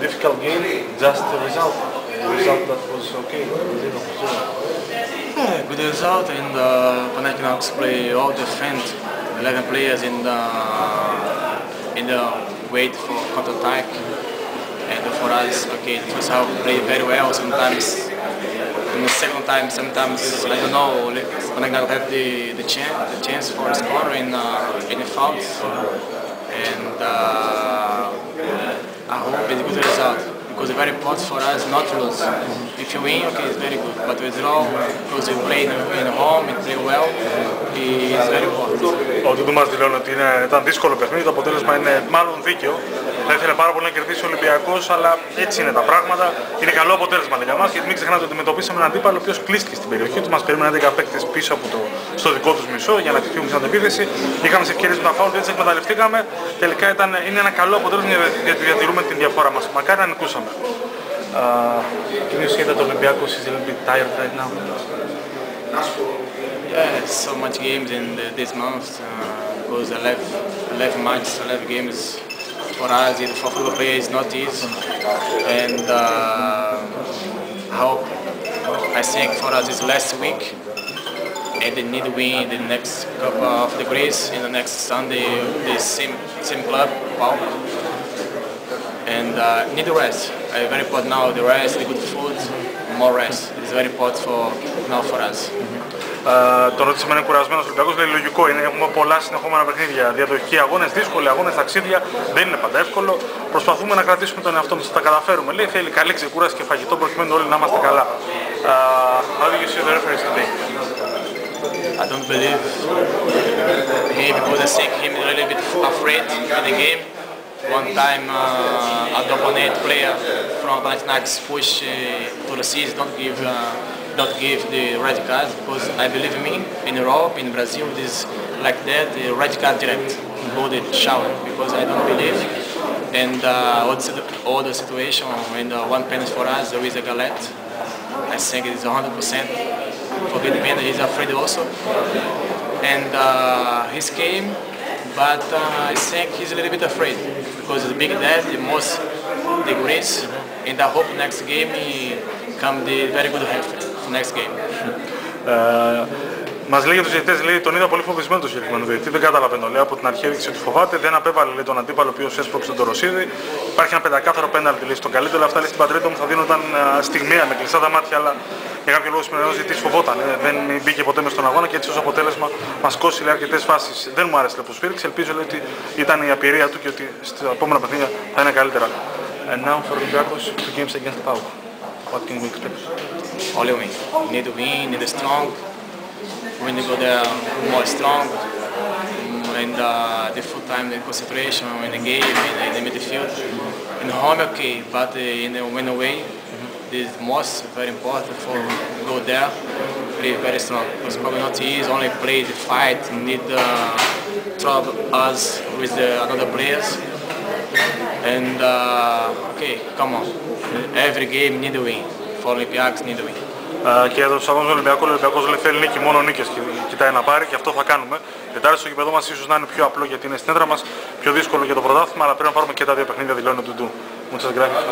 difficult game, just the result. The result that was okay. Yeah, good result, and Panathinaikos play all defend 11 players in the wait for counter-attack. And for us, okay, the first half play very well. Sometimes in the second time, sometimes I don't know, Panathinaikos have the chance for a score in the fouls. And I hope it's a good result. Because it's very important for us not to lose. If you win, okay, it's very good. But we draw, because we play in home, we play well, it's very important. Ο Ντούντου μας δηλώνει ότι ήταν δύσκολο παιχνίδι, το αποτέλεσμα είναι μάλλον δίκαιο. Θα ήθελε πάρα πολύ να κερδίσει ο Ολυμπιακός, αλλά έτσι είναι τα πράγματα. Είναι καλό αποτέλεσμα για μας, γιατί μην ξεχνάτε ότι αντιμετωπίσαμε έναν αντίπαλο ο οποίος κλείστηκε στην περιοχή του. Μας περίμεναν 10 παίκτες πίσω από στο δικό τους μισό για να χτυπήσουμε την αντεπίθεση. Είχαμε σε ευκαιρίες με τα φάουλ, έτσι εκμεταλλευτήκαμε. Τελικά είναι ένα καλό αποτέλεσμα γιατί διατηρούμε την διαφορά μας. Μακάρι να νικούσαμε. Can you say that Olympiacos is a little bit tired right now? Yeah, so much games in this month. Because 11 matches, 11 games for us, for football players, is not easy. And I think for us it's last week. And they need to win the next Cup of the Greece in the next Sunday, the same club, Pauk. And need the rest. Very important now, the rest, the good food, more rest. It's very important for us. Τον ρώτησε με είναι κουρασμένος ο Ολυμπιακός, λέει λογικό είναι, έχουμε πολλά συνεχόμενα παιχνίδια, διαδοχικοί αγώνες, δύσκολοι αγώνες, ταξίδια, δεν είναι πάντα εύκολο. Προσπαθούμε να κρατήσουμε τον εαυτό μας, θα τα καταφέρουμε. Λέει θέλει καλή ξεκούραση και φαγητό προκειμένου όλοι να είμαστε καλά. How do you see the referees today? I don't believe him because I think him a little bit afraid in the game. One time an opponent player from Panathinaikos push to the seas, don't give the red card because I believe me in Europe, in Brazil, this like that, the red card direct, go the shower because I don't believe. And all the situation when one penalty for us, there is a Galette. I think it is 100% forget the penalty. He's afraid also, and his game, but I think he's a little bit afraid because the big dad, the most degrees, and I hope next game he come the very good referee. Next game. Μας λέει για τους διαιτητές, λέει τον είδα πολύ φοβισμένο τον συγκεκριμένο διαιτητή, δεν καταλαβαίνω. Λέει από την αρχή έδειξε ότι φοβάται, δεν απέβαλε λέει, τον αντίπαλο ο οποίος έσπρωξε τον Ρωσίδη. Υπάρχει ένα πεντακάθαρο πέναλτι, λέει στον καλύτερο, αυτά λέει στην πατρίδα μου θα δίνονταν στιγμία με κλειστά τα μάτια, αλλά για κάποιο λόγο σημερινός διαιτητής φοβόταν. Δεν μπήκε ποτέ μες στον αγώνα και έτσι ως αποτέλεσμα μας κόσει λέει, αρκετές φάσεις. Δεν μου άρεσε που σφύριξε, ελπίζω λέει, ότι ήταν η απειρία του και ότι στα επόμενα παιχνίδια θα είναι καλύτερα. And now for Olympiacos, two games against Pauk. What can we expect? Only win. Need to win, need to strong. We need to go there more strong. And the full time, the concentration in the game, in the midfield. In home, okay, but in the win away, this is most very important for go there, play very strong. Because probably not easy, only play the fight, need trouble us with the other players. And okay, come on. Every game need to win. For Olympiacos need to win. Και για τους αγώνες του Ολυμπιακού, ο Ολυμπιακός θέλει νίκη, μόνο νίκες κοιτάει να πάρει και αυτό θα κάνουμε. Τετάρτη στο γήπεδο μας ίσως να είναι πιο απλό γιατί είναι στην έδρα μας, πιο δύσκολο για το πρωτάθλημα, αλλά πρέπει να πάρουμε και τα δύο παιχνίδια, δηλώνει ο Ντούντου. Muchas gracias.